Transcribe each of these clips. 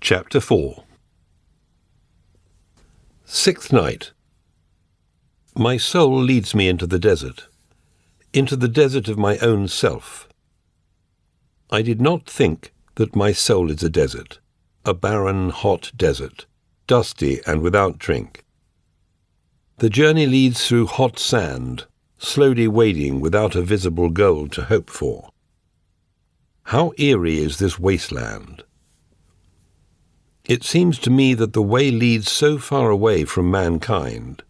Chapter 4. Sixth night. My soul leads me into the desert of my own self. I did not think that my soul is a desert, a barren, hot desert, dusty and without drink. The journey leads through hot sand, slowly wading without a visible goal to hope for. How eerie is this wasteland! It seems to me that the way leads so far away from mankind.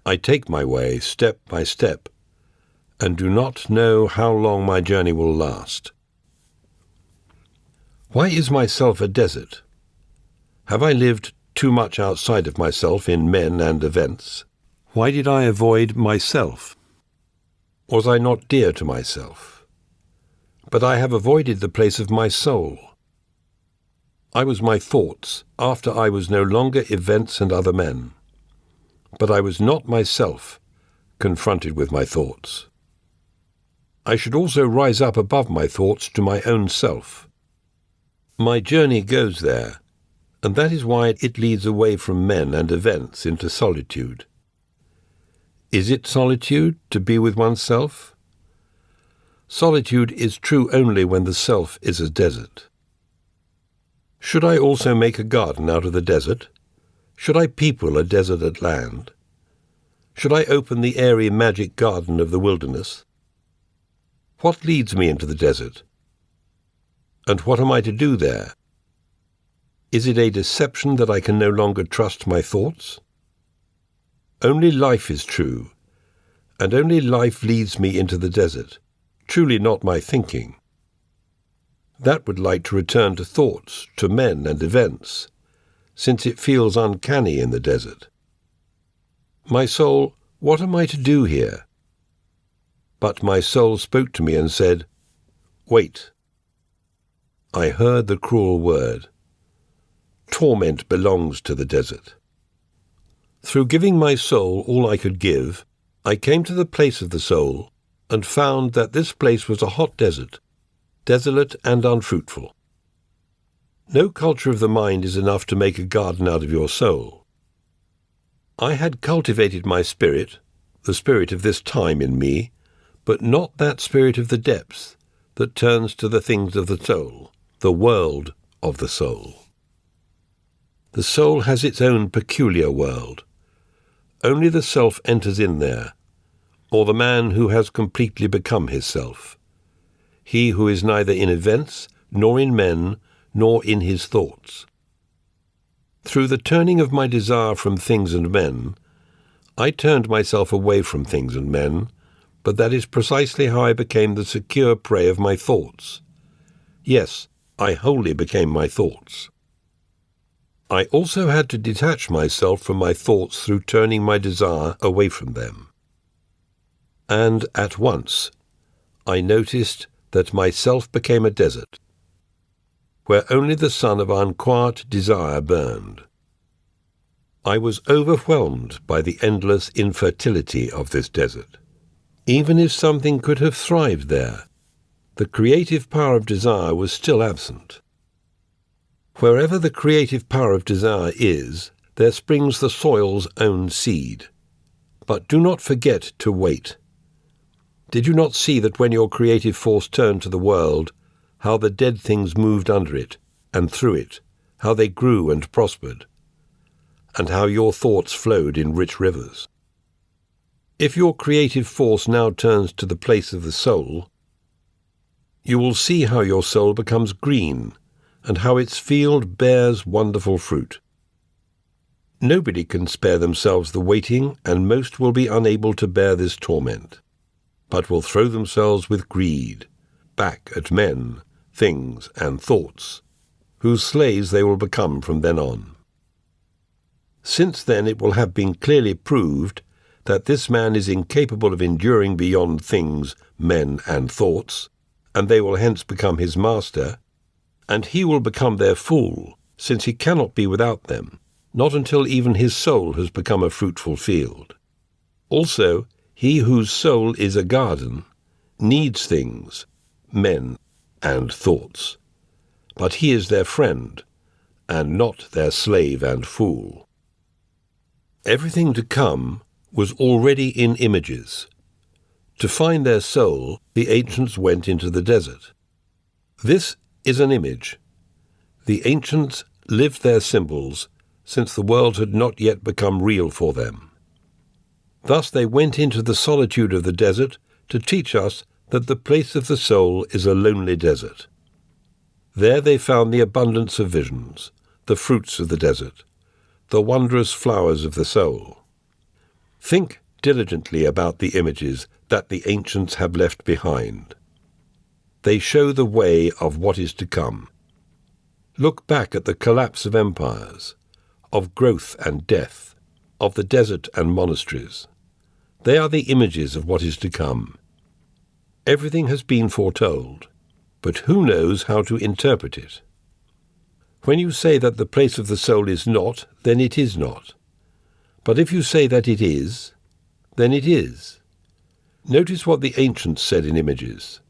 I take my way step by step, and do not know how long my journey will last. Why is myself a desert? Have I lived too much outside of myself in men and events? Why did I avoid myself? Was I not dear to myself? But I have avoided the place of my soul. I was my thoughts after I was no longer events and other men. But I was not myself, confronted with my thoughts. I should also rise up above my thoughts to my own self. My journey goes there, and that is why it leads away from men and events into solitude. Is it solitude to be with oneself? Solitude is true only when the self is a desert. Should I also make a garden out of the desert? Should I people a desolate land? Should I open the airy magic garden of the wilderness? What leads me into the desert? And what am I to do there? Is it a deception that I can no longer trust my thoughts? Only life is true, and only life leads me into the desert, truly not my thinking. That would like to return to thoughts, to men and events, since it feels uncanny in the desert. My soul, what am I to do here? But my soul spoke to me and said, "Wait." I heard the cruel word. Torment belongs to the desert. Through giving my soul all I could give, I came to the place of the soul and found that this place was a hot desert, desolate and unfruitful. No culture of the mind is enough to make a garden out of your soul. I had cultivated my spirit, the spirit of this time in me, but not that spirit of the depths that turns to the things of the soul, the world of the soul. The soul has its own peculiar world. Only the self enters in there, or the man who has completely become his self. He who is neither in events, nor in men, nor in his thoughts. Through the turning of my desire from things and men, I turned myself away from things and men, but that is precisely how I became the secure prey of my thoughts. Yes, I wholly became my thoughts. I also had to detach myself from my thoughts through turning my desire away from them. And at once, I noticed that myself became a desert, where only the sun of unquiet desire burned. I was overwhelmed by the endless infertility of this desert. Even if something could have thrived there, the creative power of desire was still absent. Wherever the creative power of desire is, there springs the soil's own seed. But do not forget to wait. Did you not see that when your creative force turned to the world, how the dead things moved under it and through it, how they grew and prospered, and how your thoughts flowed in rich rivers? If your creative force now turns to the place of the soul, you will see how your soul becomes green and how its field bears wonderful fruit. Nobody can spare themselves the waiting, and most will be unable to bear this torment, but will throw themselves with greed back at men, things, and thoughts, whose slaves they will become from then on. Since then it will have been clearly proved that this man is incapable of enduring beyond things, men, and thoughts, and they will hence become his master, and he will become their fool, since he cannot be without them, not until even his soul has become a fruitful field. Also, he whose soul is a garden needs things, men, and thoughts. But he is their friend, and not their slave and fool. Everything to come was already in images. To find their soul, the ancients went into the desert. This is an image. The ancients lived their symbols, since the world had not yet become real for them. Thus they went into the solitude of the desert to teach us that the place of the soul is a lonely desert. There they found the abundance of visions, the fruits of the desert, the wondrous flowers of the soul. Think diligently about the images that the ancients have left behind. They show the way of what is to come. Look back at the collapse of empires, of growth and death, of the desert and monasteries. They are the images of what is to come. Everything has been foretold, but who knows how to interpret it? When you say that the place of the soul is not, then it is not. But if you say that it is, then it is. Notice what the ancients said in images.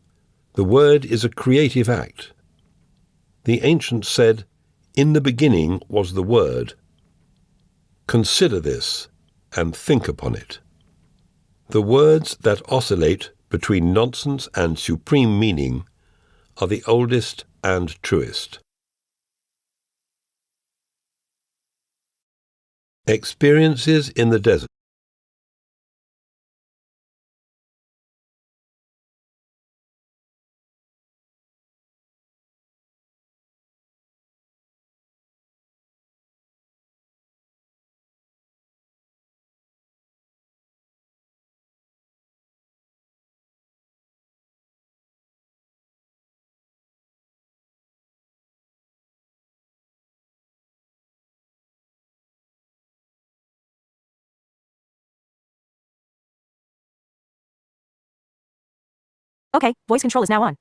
The word is a creative act. The ancients said, "In the beginning was the Word." Consider this and think upon it. The words that oscillate between nonsense and supreme meaning are the oldest and truest. Experiences in the desert. Okay, voice control is now on.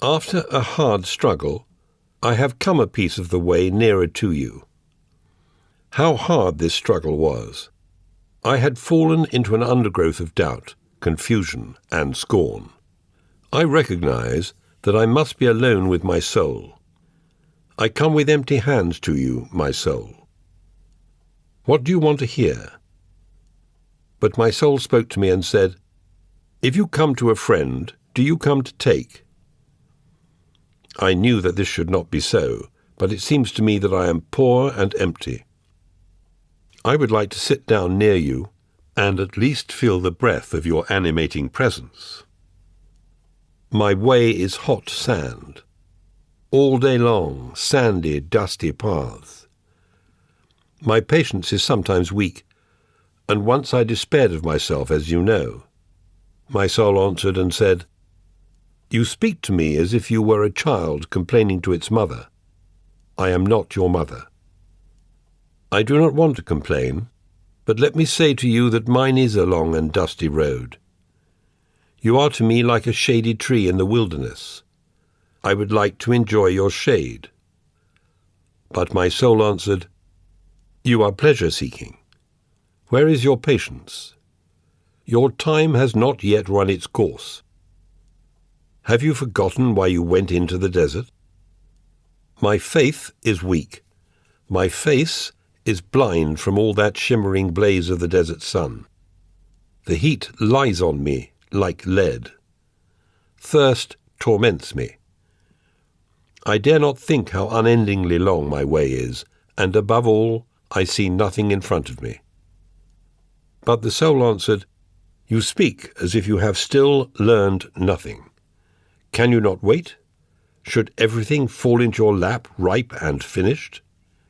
After a hard struggle, I have come a piece of the way nearer to you. How hard this struggle was! I had fallen into an undergrowth of doubt, confusion, and scorn. I recognize that I must be alone with my soul. I come with empty hands to you, my soul. What do you want to hear? But my soul spoke to me and said, "If you come to a friend, do you come to take?" I knew that this should not be so, but it seems to me that I am poor and empty. I would like to sit down near you and at least feel the breath of your animating presence. My way is hot sand. All day long, sandy, dusty paths. My patience is sometimes weak, and once I despaired of myself, as you know. My soul answered and said, "You speak to me as if you were a child complaining to its mother. I am not your mother. I do not want to complain, but let me say to you that mine is a long and dusty road. You are to me like a shady tree in the wilderness. I would like to enjoy your shade." But my soul answered, "You are pleasure-seeking. Where is your patience? Your time has not yet run its course. Have you forgotten why you went into the desert? My faith is weak. My face is blind from all that shimmering blaze of the desert sun. The heat lies on me like lead. Thirst torments me. I dare not think how unendingly long my way is, and above all, I see nothing in front of me." But the soul answered, "You speak as if you have still learned nothing. Can you not wait? Should everything fall into your lap ripe and finished?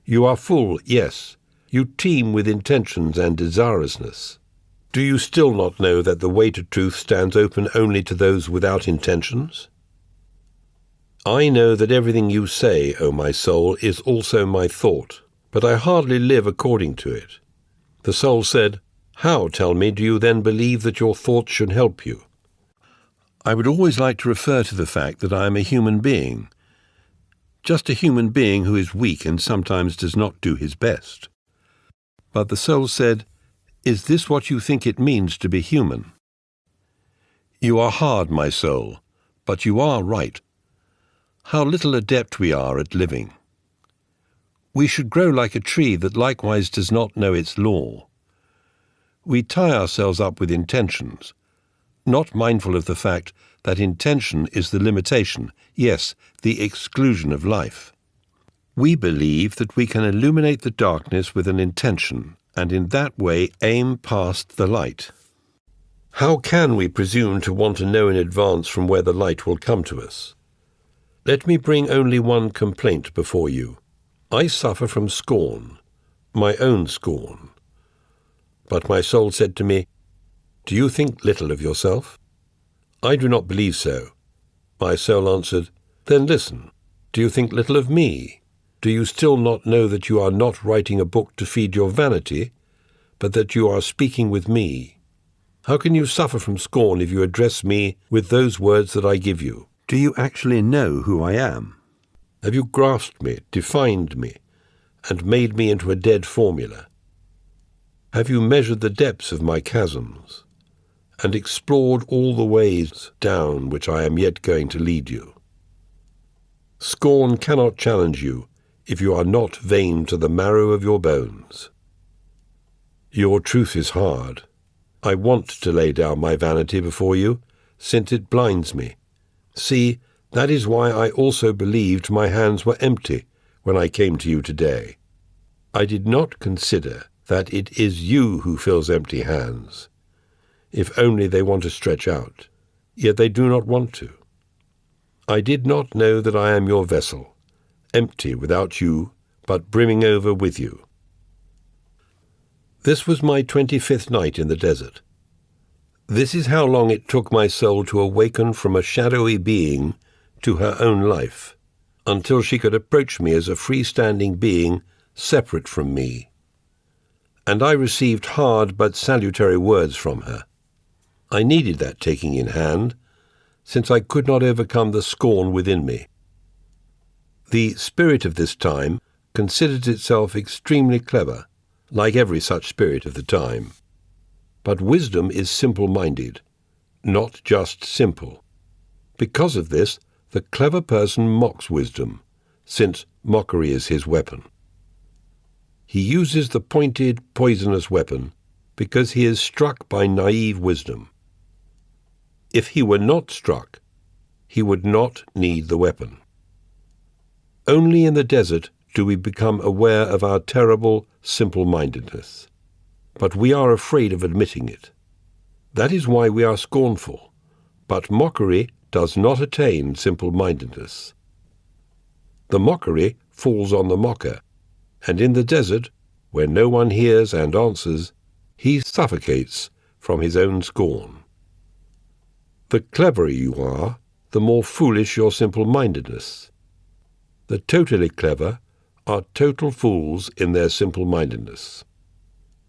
You are full, yes. You teem with intentions and desirousness. Do you still not know that the way to truth stands open only to those without intentions? I know that everything you say, O my soul, is also my thought. but I hardly live according to it. The soul said, "How, tell me, do you then believe that your thoughts should help you?" I would always like to refer to the fact that I am a human being, just a human being who is weak and sometimes does not do his best. But the soul said, "Is this what you think it means to be human?" You are hard, my soul, but you are right. How little adept we are at living. We should grow like a tree that likewise does not know its law. We tie ourselves up with intentions, not mindful of the fact that intention is the limitation, yes, the exclusion of life. We believe that we can illuminate the darkness with an intention, and in that way aim past the light. How can we presume to want to know in advance from where the light will come to us? Let me bring only one complaint before you. I suffer from scorn, my own scorn. But my soul said to me, "Do you think little of yourself?" I do not believe so. My soul answered, "Then listen. Do you think little of me? Do you still not know that you are not writing a book to feed your vanity, but that you are speaking with me? How can you suffer from scorn if you address me with those words that I give you? Do you actually know who I am? Have you grasped me, defined me, and made me into a dead formula? Have you measured the depths of my chasms, and explored all the ways down which I am yet going to lead you? Scorn cannot challenge you if you are not vain to the marrow of your bones. Your truth is hard. I want to lay down my vanity before you, since it blinds me. See, that is why I also believed my hands were empty when I came to you today. I did not consider that it is you who fills empty hands, if only they want to stretch out, yet they do not want to. I did not know that I am your vessel, empty without you, but brimming over with you. This was my 25th night in the desert. This is how long it took my soul to awaken from a shadowy being to her own life, until she could approach me as a freestanding being separate from me. And I received hard but salutary words from her. I needed that taking in hand, since I could not overcome the scorn within me. The spirit of this time considered itself extremely clever, like every such spirit of the time. But wisdom is simple-minded, not just simple. Because of this, the clever person mocks wisdom, since mockery is his weapon. He uses the pointed, poisonous weapon because he is struck by naive wisdom. If he were not struck, he would not need the weapon. Only in the desert do we become aware of our terrible simple-mindedness. But we are afraid of admitting it. That is why we are scornful. But mockery does not attain simple-mindedness. The mockery falls on the mocker, and in the desert, where no one hears and answers, he suffocates from his own scorn. The cleverer you are, the more foolish your simple-mindedness. The totally clever are total fools in their simple-mindedness.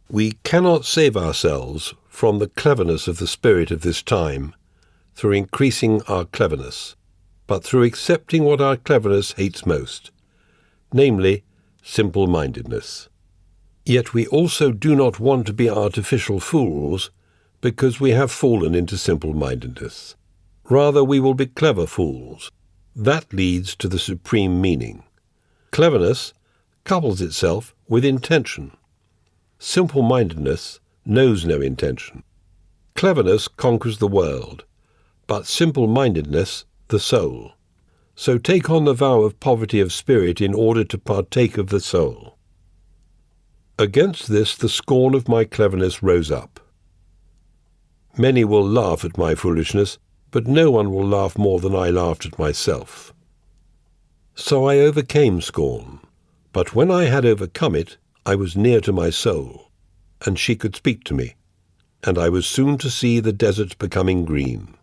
We cannot save ourselves from the cleverness of the spirit of this time through increasing our cleverness, but through accepting what our cleverness hates most, namely, simple-mindedness. Yet we also do not want to be artificial fools because we have fallen into simple-mindedness. Rather, we will be clever fools. That leads to the supreme meaning. Cleverness couples itself with intention. Simple-mindedness knows no intention. Cleverness conquers the world, but simple-mindedness the soul. So take on the vow of poverty of spirit in order to partake of the soul. Against this the scorn of my cleverness rose up. Many will laugh at my foolishness, but no one will laugh more than I laughed at myself. So I overcame scorn, but when I had overcome it, I was near to my soul, and she could speak to me, and I was soon to see the desert becoming green.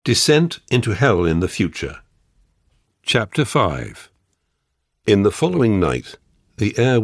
Descent into Hell in the Future. Chapter 5. In the following night, the air